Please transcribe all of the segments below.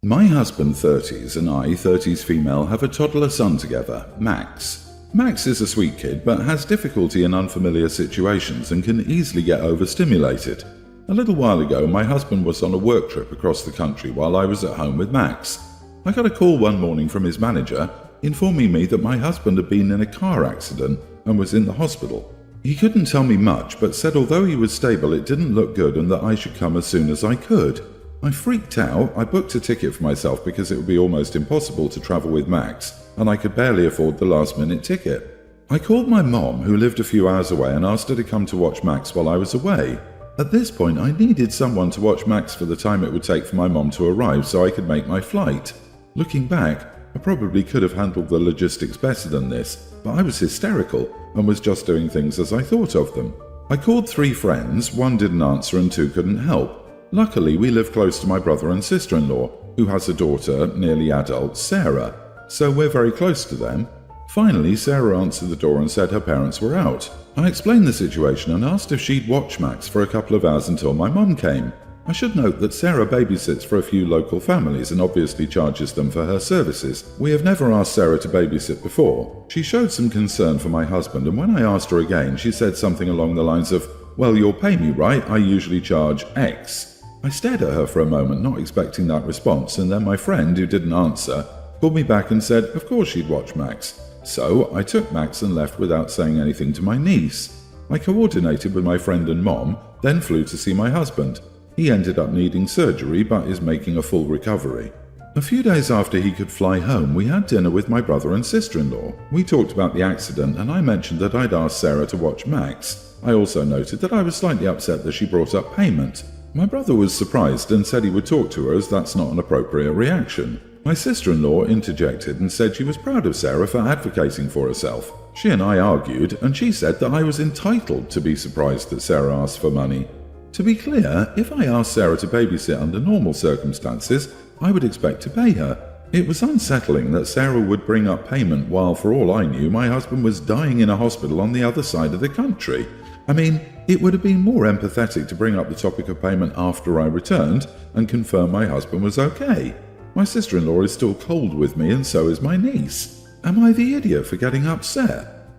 My husband 30s and I 30s female have a toddler son together, Max. Max is a sweet kid but has difficulty in unfamiliar situations and can easily get overstimulated. A little while ago, my husband was on a work trip across the country while I was at home with Max. I got a call one morning from his manager informing me that my husband had been in a car accident and was in the hospital. He couldn't tell me much but said although he was stable it didn't look good and that I should come as soon as I could. I freaked out. I booked a ticket for myself because it would be almost impossible to travel with Max and I could barely afford the last-minute ticket. I called my mom, who lived a few hours away, and asked her to come to watch Max while I was away. At this point, I needed someone to watch Max for the time it would take for my mom to arrive so I could make my flight. Looking back, I probably could have handled the logistics better than this, but I was hysterical and was just doing things as I thought of them. I called 3 friends, 1 didn't answer and 2 couldn't help. Luckily, we live close to my brother and sister-in-law, who has a daughter, nearly adult, Sarah, so we're very close to them. Finally, Sarah answered the door and said her parents were out. I explained the situation and asked if she'd watch Max for a couple of hours until my mum came. I should note that Sarah babysits for a few local families and obviously charges them for her services. We have never asked Sarah to babysit before. She showed some concern for my husband, and when I asked her again, she said something along the lines of, "Well, you'll pay me, right? I usually charge X." I stared at her for a moment, not expecting that response, and then my friend, who didn't answer, called me back and said of course she'd watch Max. So I took Max and left without saying anything to my niece. I coordinated with my friend and mom, then flew to see my husband. He ended up needing surgery but is making a full recovery. A few days after he could fly home, we had dinner with my brother and sister-in-law. We talked about the accident and I mentioned that I'd asked Sarah to watch Max. I also noted that I was slightly upset that she brought up payment. My brother was surprised and said he would talk to her as that's not an appropriate reaction. My sister-in-law interjected and said she was proud of Sarah for advocating for herself. She and I argued, and she said that I was entitled to be surprised that Sarah asked for money. To be clear, if I asked Sarah to babysit under normal circumstances, I would expect to pay her. It was unsettling that Sarah would bring up payment while, for all I knew, my husband was dying in a hospital on the other side of the country. I mean, it would have been more empathetic to bring up the topic of payment after I returned and confirm my husband was okay. My sister-in-law is still cold with me and so is my niece. Am I the idiot for getting upset?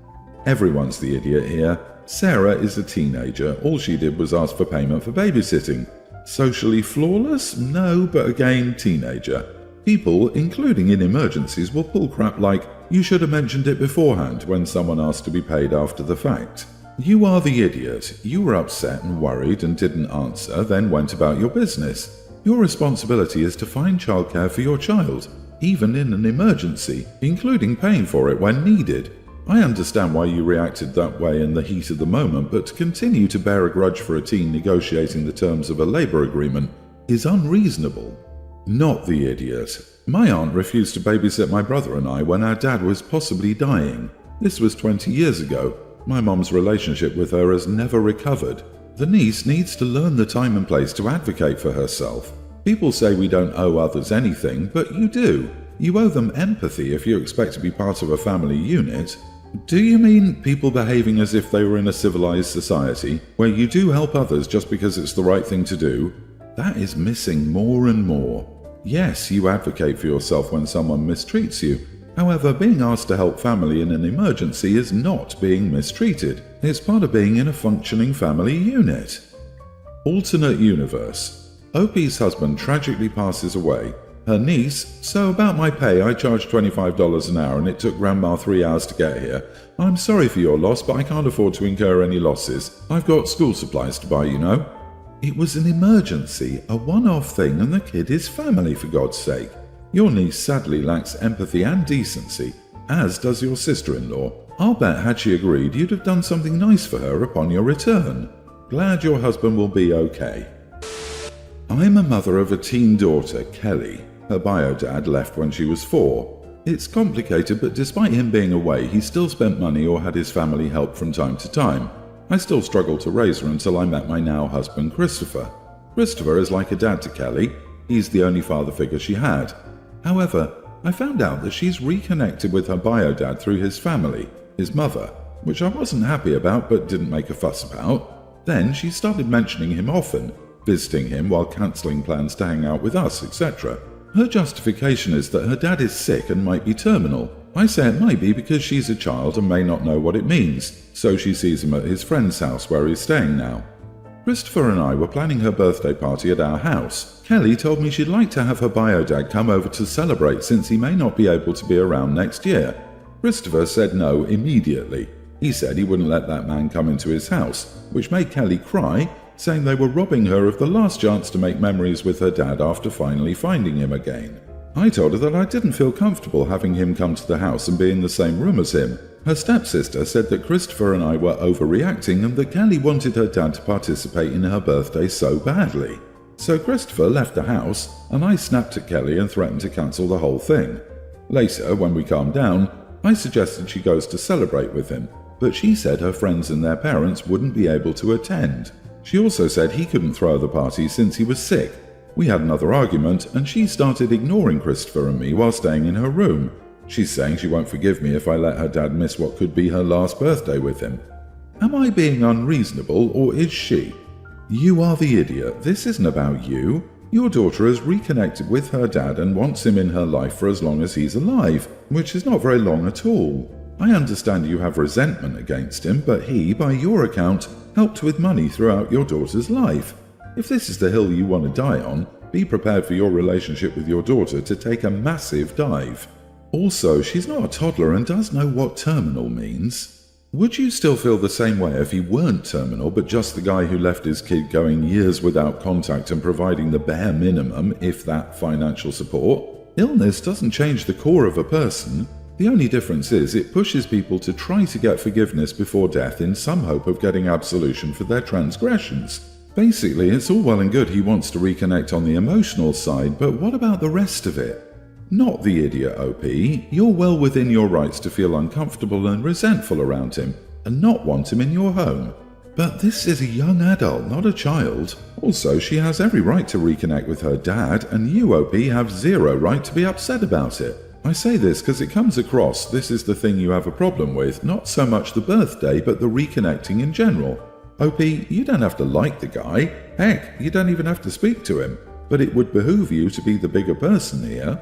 Everyone's the idiot here. Sarah is a teenager. All she did was ask for payment for babysitting. Socially flawless? No, but again, teenager. People, including in emergencies, will pull crap like, "You should have mentioned it beforehand," when someone asks to be paid after the fact. You are the idiot. You were upset and worried and didn't answer, then went about your business. Your responsibility is to find childcare for your child, even in an emergency, including paying for it when needed. I understand why you reacted that way in the heat of the moment, but to continue to bear a grudge for a teen negotiating the terms of a labour agreement is unreasonable. Not the idiot. My aunt refused to babysit my brother and I when our dad was possibly dying. This was 20 years ago. My mom's relationship with her has never recovered. The niece needs to learn the time and place to advocate for herself. People say we don't owe others anything, but you do. You owe them empathy if you expect to be part of a family unit. Do you mean people behaving as if they were in a civilized society, where you do help others just because it's the right thing to do? That is missing more and more. Yes, you advocate for yourself when someone mistreats you. However, being asked to help family in an emergency is not being mistreated. It's part of being in a functioning family unit. Alternate universe. Opie's husband tragically passes away. Her niece, "So about my pay, I charged $25 an hour and it took Grandma 3 hours to get here. I'm sorry for your loss, but I can't afford to incur any losses. I've got school supplies to buy, you know." It was an emergency, a one-off thing, and the kid is family, for God's sake. Your niece sadly lacks empathy and decency, as does your sister-in-law. I'll bet had she agreed, you'd have done something nice for her upon your return. Glad your husband will be okay. I'm a mother of a teen daughter, Kelly. Her bio dad left when she was 4. It's complicated, but despite him being away, he still spent money or had his family help from time to time. I still struggled to raise her until I met my now husband, Christopher. Christopher is like a dad to Kelly. He's the only father figure she had. However, I found out that she's reconnected with her bio dad through his family, his mother, which I wasn't happy about but didn't make a fuss about. Then she started mentioning him often, visiting him while cancelling plans to hang out with us, etc. Her justification is that her dad is sick and might be terminal. I say it might be because she's a child and may not know what it means, so she sees him at his friend's house where he's staying now. Christopher and I were planning her birthday party at our house. Kelly told me she'd like to have her bio dad come over to celebrate since he may not be able to be around next year. Christopher said no immediately. He said he wouldn't let that man come into his house, which made Kelly cry, saying they were robbing her of the last chance to make memories with her dad after finally finding him again. I told her that I didn't feel comfortable having him come to the house and be in the same room as him. Her stepsister said that Christopher and I were overreacting and that Kelly wanted her dad to participate in her birthday so badly. So Christopher left the house, and I snapped at Kelly and threatened to cancel the whole thing. Later, when we calmed down, I suggested she goes to celebrate with him, but she said her friends and their parents wouldn't be able to attend. She also said he couldn't throw the party since he was sick. We had another argument, and she started ignoring Christopher and me while staying in her room. She's saying she won't forgive me if I let her dad miss what could be her last birthday with him. Am I being unreasonable, or is she? You are the idiot. This isn't about you. Your daughter has reconnected with her dad and wants him in her life for as long as he's alive, which is not very long at all. I understand you have resentment against him, but he, by your account, helped with money throughout your daughter's life. If this is the hill you want to die on, be prepared for your relationship with your daughter to take a massive dive. Also, she's not a toddler and does know what terminal means. Would you still feel the same way if he weren't terminal but just the guy who left his kid going years without contact and providing the bare minimum, if that, financial support? Illness doesn't change the core of a person. The only difference is it pushes people to try to get forgiveness before death in some hope of getting absolution for their transgressions. Basically, it's all well and good he wants to reconnect on the emotional side, but what about the rest of it? Not the idiot, OP. You're well within your rights to feel uncomfortable and resentful around him, and not want him in your home. But this is a young adult, not a child. Also, she has every right to reconnect with her dad, and you, OP, have zero right to be upset about it. I say this because it comes across this is the thing you have a problem with, not so much the birthday, but the reconnecting in general. OP, you don't have to like the guy. Heck, you don't even have to speak to him. But it would behoove you to be the bigger person here.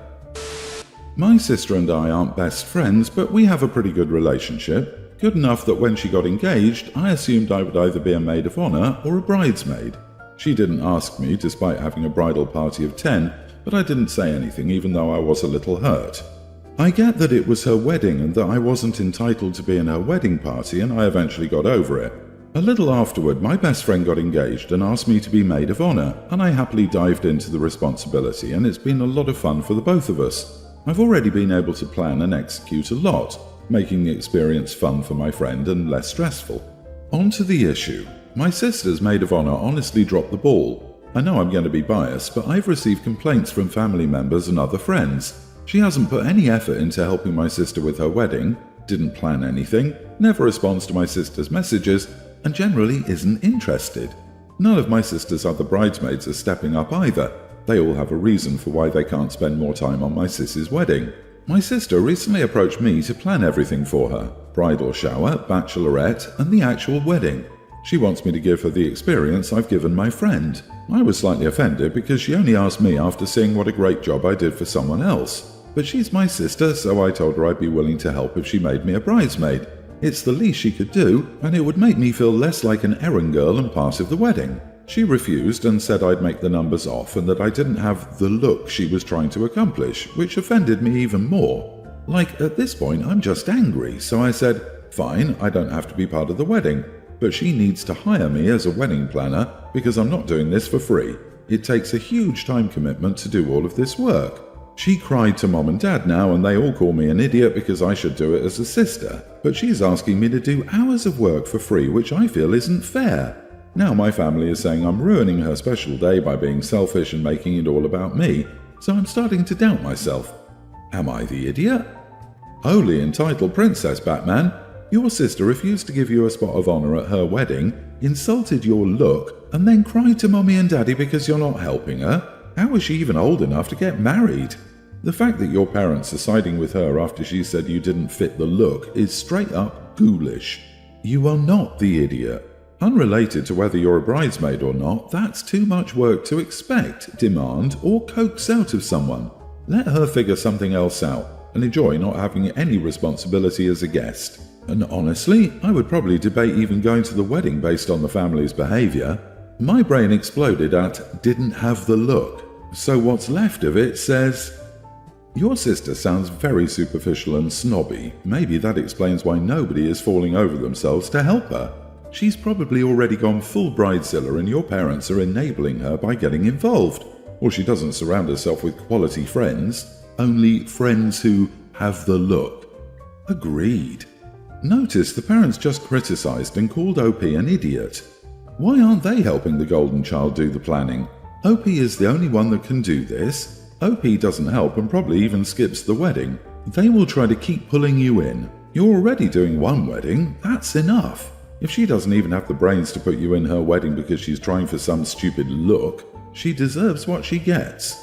My sister and I aren't best friends, but we have a pretty good relationship. Good enough that when she got engaged, I assumed I would either be a maid of honor or a bridesmaid. She didn't ask me, despite having a bridal party of 10, but I didn't say anything even though I was a little hurt. I get that it was her wedding and that I wasn't entitled to be in her wedding party, and I eventually got over it. A little afterward, my best friend got engaged and asked me to be maid of honor, and I happily dived into the responsibility, and it's been a lot of fun for the both of us. I've already been able to plan and execute a lot, making the experience fun for my friend and less stressful. On to the issue. My sister's maid of honor honestly dropped the ball. I know I'm going to be biased, but I've received complaints from family members and other friends. She hasn't put any effort into helping my sister with her wedding, didn't plan anything, never responds to my sister's messages, and generally isn't interested. None of my sister's other bridesmaids are stepping up either. They all have a reason for why they can't spend more time on my sis's wedding. My sister recently approached me to plan everything for her: bridal shower, bachelorette, and the actual wedding. She wants me to give her the experience I've given my friend. I was slightly offended because she only asked me after seeing what a great job I did for someone else. But she's my sister, so I told her I'd be willing to help if she made me a bridesmaid. It's the least she could do, and it would make me feel less like an errand girl and part of the wedding. She refused and said I'd make the numbers off and that I didn't have the look she was trying to accomplish, which offended me even more. Like, at this point, I'm just angry, so I said, fine, I don't have to be part of the wedding, but she needs to hire me as a wedding planner because I'm not doing this for free. It takes a huge time commitment to do all of this work. She cried to mom and dad now, and they all call me an idiot because I should do it as a sister, but she's asking me to do hours of work for free, which I feel isn't fair. Now my family is saying I'm ruining her special day by being selfish and making it all about me, so I'm starting to doubt myself. Am I the idiot? Holy entitled princess, Batman! Your sister refused to give you a spot of honor at her wedding, insulted your look, and then cried to mommy and daddy because you're not helping her? How is she even old enough to get married? The fact that your parents are siding with her after she said you didn't fit the look is straight up ghoulish. You are not the idiot. Unrelated to whether you're a bridesmaid or not, that's too much work to expect, demand, or coax out of someone. Let her figure something else out and enjoy not having any responsibility as a guest. And honestly, I would probably debate even going to the wedding based on the family's behaviour. My brain exploded at "didn't have the look," so what's left of it says, "Your sister sounds very superficial and snobby. Maybe that explains why nobody is falling over themselves to help her. She's probably already gone full bridezilla and your parents are enabling her by getting involved. Or she doesn't surround herself with quality friends, only friends who have the look." Agreed. Notice the parents just criticised and called OP an idiot. Why aren't they helping the golden child do the planning? OP is the only one that can do this. OP doesn't help and probably even skips the wedding. They will try to keep pulling you in. You're already doing one wedding, that's enough. If she doesn't even have the brains to put you in her wedding because she's trying for some stupid look, she deserves what she gets.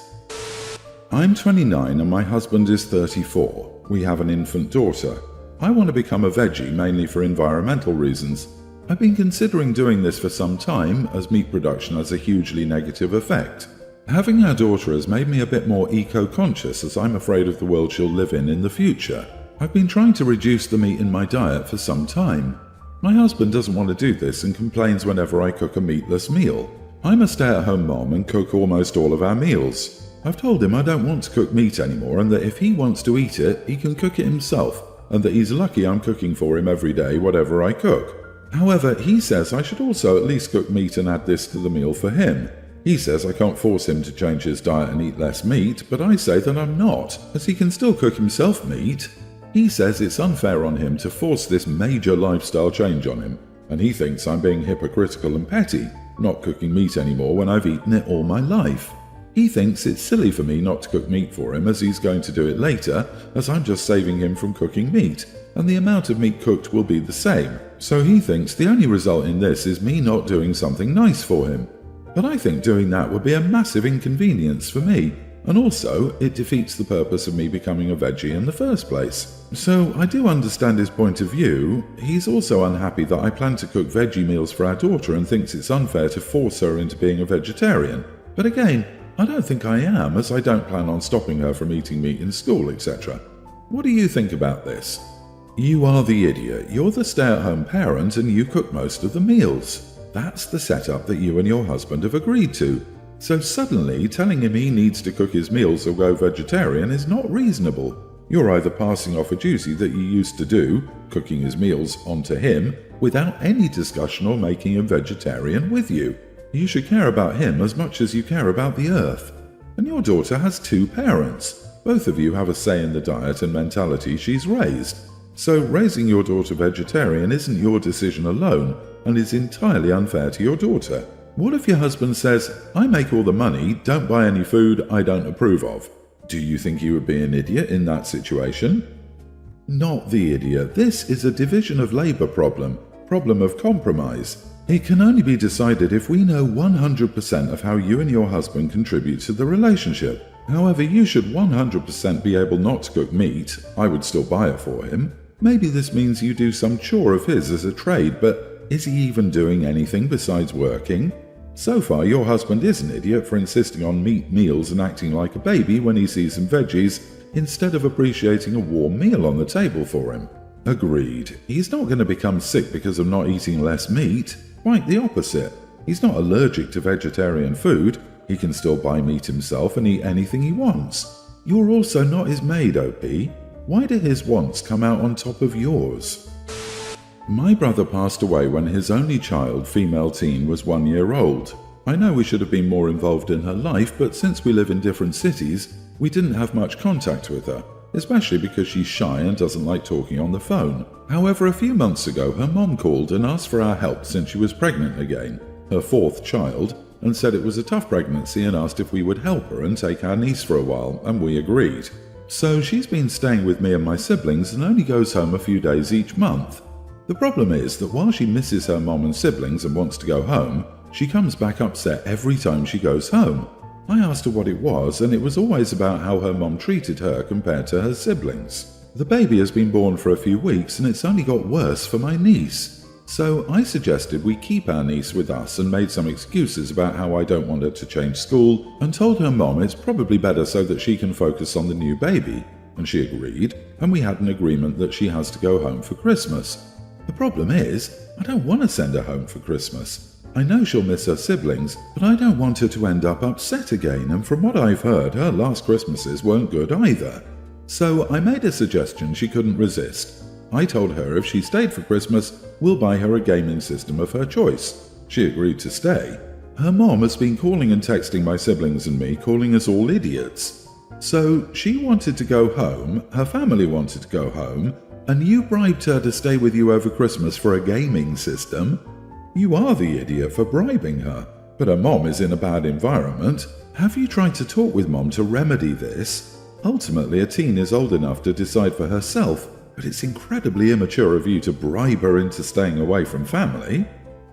I'm 29 and my husband is 34. We have an infant daughter. I want to become a veggie mainly for environmental reasons. I've been considering doing this for some time as meat production has a hugely negative effect. Having our daughter has made me a bit more eco-conscious as I'm afraid of the world she'll live in the future. I've been trying to reduce the meat in my diet for some time. My husband doesn't want to do this and complains whenever I cook a meatless meal. I'm a stay-at-home mom and cook almost all of our meals. I've told him I don't want to cook meat anymore and that if he wants to eat it, he can cook it himself, and that he's lucky I'm cooking for him every day whatever I cook. However, he says I should also at least cook meat and add this to the meal for him. He says I can't force him to change his diet and eat less meat, but I say that I'm not, as he can still cook himself meat. He says it's unfair on him to force this major lifestyle change on him, and he thinks I'm being hypocritical and petty, not cooking meat anymore when I've eaten it all my life. He thinks it's silly for me not to cook meat for him as he's going to do it later, as I'm just saving him from cooking meat, and the amount of meat cooked will be the same. So he thinks the only result in this is me not doing something nice for him. But I think doing that would be a massive inconvenience for me, and also it defeats the purpose of me becoming a veggie in the first place. So I do understand his point of view. He's also unhappy that I plan to cook veggie meals for our daughter and thinks it's unfair to force her into being a vegetarian. But again, I don't think I am, as I don't plan on stopping her from eating meat in school, etc. What do you think about this? You are the idiot. You're the stay-at-home parent and you cook most of the meals. That's the setup that you and your husband have agreed to. So suddenly telling him he needs to cook his meals or go vegetarian is not reasonable. You're either passing off a duty that you used to do, cooking his meals, onto him, without any discussion or making him vegetarian with you. You should care about him as much as you care about the earth. And your daughter has two parents. Both of you have a say in the diet and mentality she's raised. So raising your daughter vegetarian isn't your decision alone and is entirely unfair to your daughter. What if your husband says, "I make all the money, don't buy any food I don't approve of"? Do you think you would be an idiot in that situation? Not the idiot. This is a division of labour problem of compromise. It can only be decided if we know 100% of how you and your husband contribute to the relationship. However, you should 100% be able not to cook meat. I would still buy it for him. Maybe this means you do some chore of his as a trade, but is he even doing anything besides working? So far, your husband is an idiot for insisting on meat meals and acting like a baby when he sees some veggies, instead of appreciating a warm meal on the table for him. Agreed. He's not going to become sick because of not eating less meat. Quite the opposite. He's not allergic to vegetarian food. He can still buy meat himself and eat anything he wants. You're also not his maid, OP. Why do his wants come out on top of yours? My brother passed away when his only child, female teen, was 1 year old. I know we should have been more involved in her life, but since we live in different cities, we didn't have much contact with her, especially because she's shy and doesn't like talking on the phone. However, a few months ago, her mom called and asked for our help since she was pregnant again, her fourth child, and said it was a tough pregnancy and asked if we would help her and take our niece for a while, and we agreed. So she's been staying with me and my siblings and only goes home a few days each month. The problem is that while she misses her mom and siblings and wants to go home, she comes back upset every time she goes home. I asked her what it was, and it was always about how her mom treated her compared to her siblings. The baby has been born for a few weeks and it's only got worse for my niece. So I suggested we keep our niece with us and made some excuses about how I don't want her to change school and told her mom it's probably better so that she can focus on the new baby. And she agreed, and we had an agreement that she has to go home for Christmas. The problem is, I don't want to send her home for Christmas. I know she'll miss her siblings, but I don't want her to end up upset again, and from what I've heard, her last Christmases weren't good either. So I made a suggestion she couldn't resist. I told her if she stayed for Christmas, we'll buy her a gaming system of her choice. She agreed to stay. Her mom has been calling and texting my siblings and me, calling us all idiots. So she wanted to go home, her family wanted to go home, and you bribed her to stay with you over Christmas for a gaming system? You are the idiot for bribing her, but her mom is in a bad environment. Have you tried to talk with mom to remedy this? Ultimately, a teen is old enough to decide for herself, but it's incredibly immature of you to bribe her into staying away from family.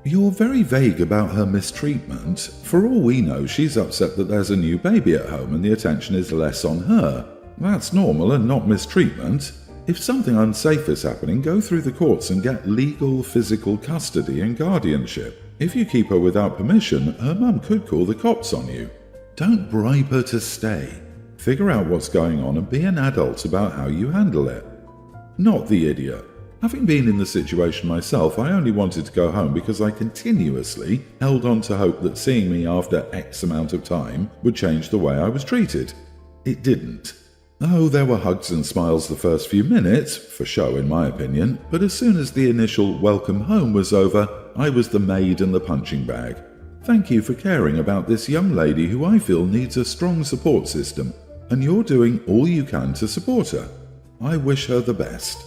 You're very vague about her mistreatment. For all we know, she's upset that there's a new baby at home and the attention is less on her. That's normal and not mistreatment. If something unsafe is happening, go through the courts and get legal physical custody and guardianship. If you keep her without permission, her mum could call the cops on you. Don't bribe her to stay. Figure out what's going on and be an adult about how you handle it. Not the idiot. Having been in the situation myself, I only wanted to go home because I continuously held on to hope that seeing me after X amount of time would change the way I was treated. It didn't. Oh, there were hugs and smiles the first few minutes, for show in my opinion, but as soon as the initial welcome home was over, I was the maid and the punching bag. Thank you for caring about this young lady who I feel needs a strong support system, and you're doing all you can to support her. I wish her the best.